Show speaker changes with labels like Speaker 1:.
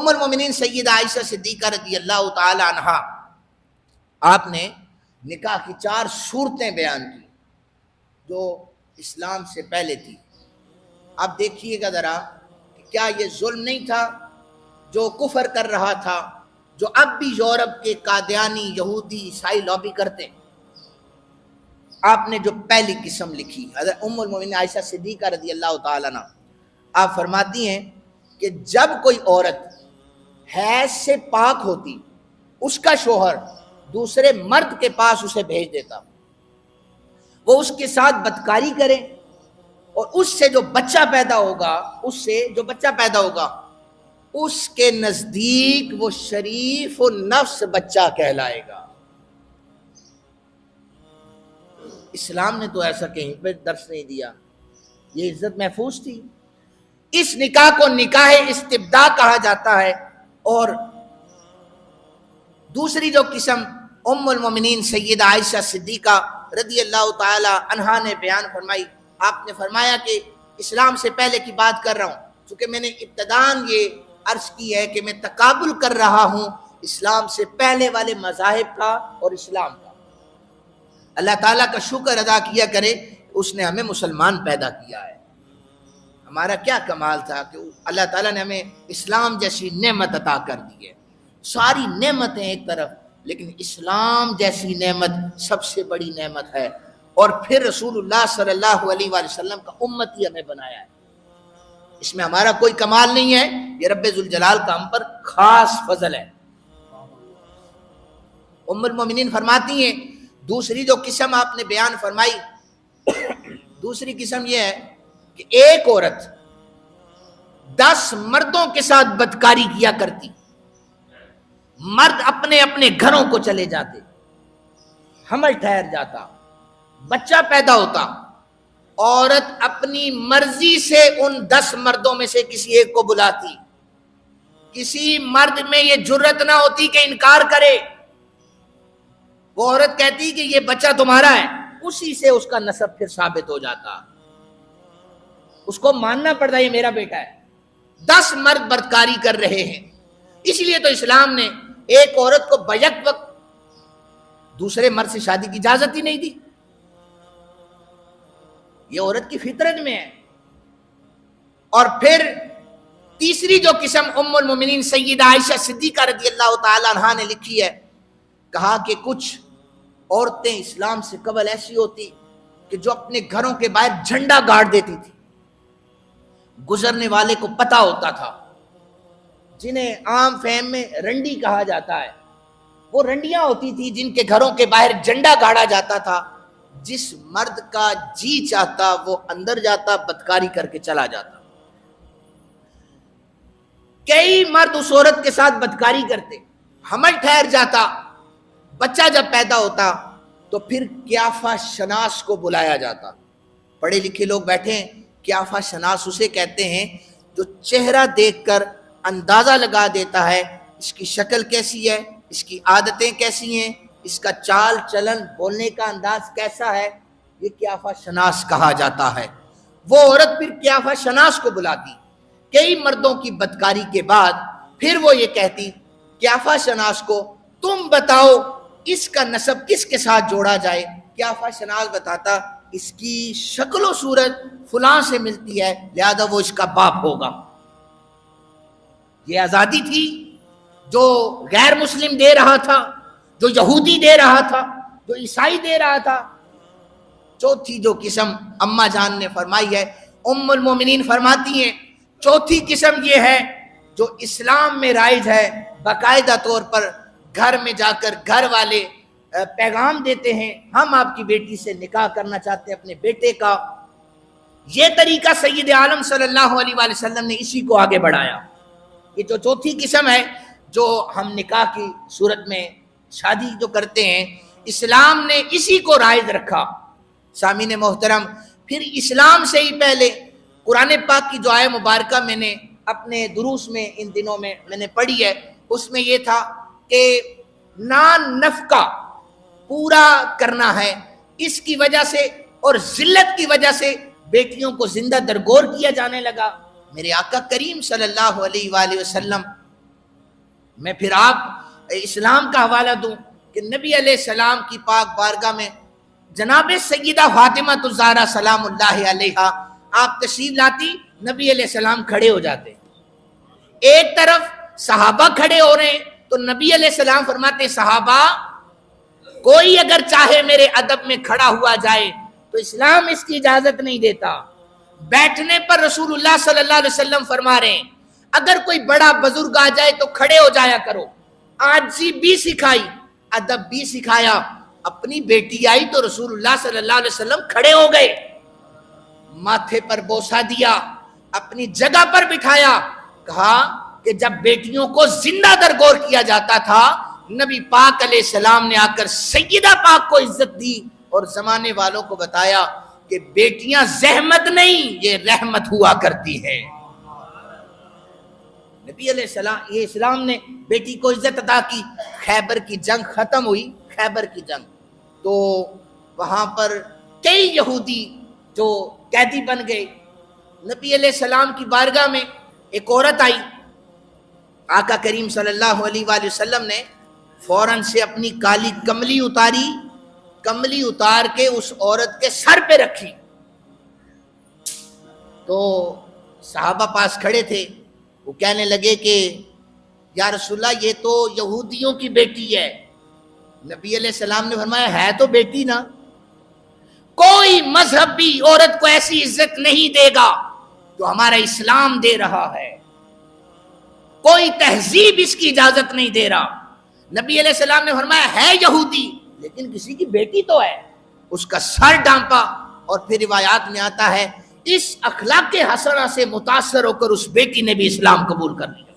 Speaker 1: ام المومنین سیدہ عائشہ صدیقہ رضی اللہ تعالی عنہا، آپ نے نکاح کی 4 صورتیں بیان کی جو اسلام سے پہلے تھی۔ اب دیکھیے گا ذرا کہ کیا یہ ظلم نہیں تھا جو کفر کر رہا تھا، جو اب بھی یورپ کے قادیانی یہودی عیسائی لابی کرتے۔ آپ نے جو پہلی قسم لکھی حضرت ام المومنین عائشہ صدیقہ رضی اللہ تعالیٰ عنہ، آپ فرماتی ہیں کہ جب کوئی عورت حیض سے پاک ہوتی، اس کا شوہر دوسرے مرد کے پاس اسے بھیج دیتا، وہ اس کے ساتھ بدکاری کرے، اور اس سے جو بچہ پیدا ہوگا اس کے نزدیک وہ شریف و نفس بچہ کہلائے گا۔ اسلام نے تو ایسا کہیں پہ درس نہیں دیا، یہ عزت محفوظ تھی۔ اس نکاح کو نکاح استبداء کہا جاتا ہے۔ اور دوسری جو قسم ام المومنین سیدہ عائشہ صدیقہ رضی اللہ تعالی عنہا نے بیان فرمائی، آپ نے فرمایا کہ اسلام سے پہلے کی بات کر رہا ہوں، چونکہ میں نے ابتداً یہ عرض کی ہے کہ میں تقابل کر رہا ہوں اسلام سے پہلے والے مذاہب کا اور اسلام کا۔ اللہ تعالیٰ کا شکر ادا کیا کرے، اس نے ہمیں مسلمان پیدا کیا ہے۔ ہمارا کیا کمال تھا کہ اللہ تعالیٰ نے ہمیں اسلام جیسی نعمت عطا کر دی ہے۔ ساری نعمتیں ایک طرف، لیکن اسلام جیسی نعمت سب سے بڑی نعمت ہے، اور پھر رسول اللہ صلی اللہ علیہ وآلہ وسلم کا امتی ہمیں بنایا ہے۔ اس میں ہمارا کوئی کمال نہیں ہے، یہ رب ذوالجلال کا ہم پر خاص فضل ہے۔ ام المومنین فرماتی ہیں دوسری جو قسم آپ نے بیان فرمائی، دوسری قسم یہ ہے کہ ایک عورت 10 مردوں کے ساتھ بدکاری کیا کرتی، مرد اپنے اپنے گھروں کو چلے جاتے، حمل ٹھہر جاتا، بچہ پیدا ہوتا، عورت اپنی مرضی سے ان 10 مردوں میں سے کسی ایک کو بلاتی، کسی مرد میں یہ جرت نہ ہوتی کہ انکار کرے۔ وہ عورت کہتی کہ یہ بچہ تمہارا ہے، اسی سے اس کا نسب پھر ثابت ہو جاتا، اس کو ماننا پڑتا یہ میرا بیٹا ہے۔ 10 مرد بدکاری کر رہے ہیں، اس لیے تو اسلام نے ایک عورت کو بیک وقت دوسرے مرد سے شادی کی اجازت ہی نہیں دی، یہ عورت کی فطرت میں ہے۔ اور پھر تیسری جو قسم ام المومنین سیدہ عائشہ صدیقہ رضی اللہ تعالی عنہا نے لکھی ہے، کہا کہ کچھ عورتیں اسلام سے قبل ایسی ہوتی کہ جو اپنے گھروں کے باہر جھنڈا گاڑ دیتی تھی، گزرنے والے کو پتا ہوتا تھا، جنہیں عام فہم میں رنڈی کہا جاتا ہے، وہ رنڈیاں ہوتی تھی جن کے گھروں کے باہر جھنڈا گاڑا جاتا تھا، جس مرد کا جی چاہتا وہ اندر جاتا، بدکاری کر کے چلا جاتا۔ کئی مرد اس عورت کے ساتھ بدکاری کرتے، حمل ٹھہر جاتا، بچہ جب پیدا ہوتا تو پھر قیافہ شناس کو بلایا جاتا۔ پڑھے لکھے لوگ بیٹھے ہیں، قیافہ شناس اسے کہتے ہیں جو چہرہ دیکھ کر اندازہ لگا دیتا ہے اس کی شکل کیسی ہے، اس کی عادتیں کیسی ہیں، اس کا چال چلن بولنے کا انداز کیسا ہے، یہ قیافہ شناس کہا جاتا ہے۔ وہ عورت پھر قیافہ شناس کو بلاتی، کئی مردوں کی بدکاری کے بعد پھر وہ یہ کہتی قیافہ شناس کو، تم بتاؤ اس کا نسب کس کے ساتھ جوڑا جائے۔ قیافہ شناس بتاتا اس کی شکل و صورت فلاں سے ملتی ہے، لہذا وہ اس کا باپ ہوگا۔ یہ آزادی تھی جو غیر مسلم دے رہا تھا، جو یہودی دے رہا تھا، جو عیسائی دے رہا تھا۔ چوتھی جو قسم اماں جان نے فرمائی ہے، ام المومنین فرماتی ہیں چوتھی قسم یہ ہے جو اسلام میں رائج ہے، باقاعدہ طور پر گھر میں جا کر گھر والے پیغام دیتے ہیں ہم آپ کی بیٹی سے نکاح کرنا چاہتے ہیں اپنے بیٹے کا۔ یہ طریقہ سید عالم صلی اللہ علیہ وآلہ وسلم نے اسی کو آگے بڑھایا۔ یہ جو چوتھی قسم ہے جو ہم نکاح کی صورت میں شادی جو کرتے ہیں، اسلام نے اسی کو رائج رکھا۔ سامعین محترم، پھر اسلام سے ہی پہلے قرآن پاک کی جو آیہ مبارکہ میں نے اپنے دروس میں ان دنوں میں نے پڑھی ہے، اس میں یہ تھا کہ نان نفقہ پورا کرنا ہے، اس کی وجہ سے اور ذلت کی وجہ سے بیٹیوں کو زندہ درگور کیا جانے لگا۔ میرے آقا کریم صلی اللہ علیہ وآلہ وسلم میں پھر آپ اسلام کا حوالہ دوں کہ نبی علیہ السلام کی پاک بارگاہ میں جناب سیدہ فاطمہ الزہرا سلام اللہ علیہا آپ تشریف لاتی، نبی علیہ السلام کھڑے ہو جاتے، ایک طرف صحابہ کھڑے ہو رہے ہیں تو نبی علیہ السلام فرماتے صحابہ کوئی اگر چاہے میرے ادب میں کھڑا ہوا جائے تو اسلام اس کی اجازت نہیں دیتا۔ بیٹھنے پر رسول اللہ صلی اللہ علیہ وسلم فرما رہے ہیں اگر کوئی بڑا بزرگ آ جائے تو کھڑے ہو جایا کرو، عاجزی بھی سکھائی، ادب بھی سکھایا۔ اپنی بیٹی آئی تو رسول اللہ صلی اللہ علیہ وسلم کھڑے ہو گئے، ماتھے پر بوسہ دیا، اپنی جگہ پر بٹھایا، کہا کہ جب بیٹیوں کو زندہ درگور کیا جاتا تھا نبی پاک علیہ السلام نے آ کر سیدہ پاک کو عزت دی اور زمانے والوں کو بتایا کہ بیٹیاں زحمت نہیں یہ رحمت ہوا کرتی ہے۔ نبی علیہ السلام یہ اسلام نے بیٹی کو عزت عطا کی۔ خیبر کی جنگ ختم ہوئی، خیبر کی جنگ تو وہاں پر کئی یہودی جو قیدی بن گئے، نبی علیہ السلام کی بارگاہ میں ایک عورت آئی، آقا کریم صلی اللہ علیہ وآلہ وسلم نے فوراً سے اپنی کالی کملی اتاری، کملی اتار کے اس عورت کے سر پہ رکھی تو صحابہ پاس کھڑے تھے، وہ کہنے لگے کہ یا رسول اللہ یہ تو یہودیوں کی بیٹی ہے۔ نبی علیہ السلام نے فرمایا ہے تو بیٹی نا، کوئی مذہب بھی عورت کو ایسی عزت نہیں دے گا جو ہمارا اسلام دے رہا ہے، کوئی تہذیب اس کی اجازت نہیں دے رہا۔ نبی علیہ السلام نے فرمایا ہے یہودی لیکن کسی کی بیٹی تو ہے، اس کا سر ڈانپا اور پھر روایات میں آتا ہے اس اخلاق حسنہ سے متاثر ہو کر اس بیٹی نے بھی اسلام قبول کر لیا۔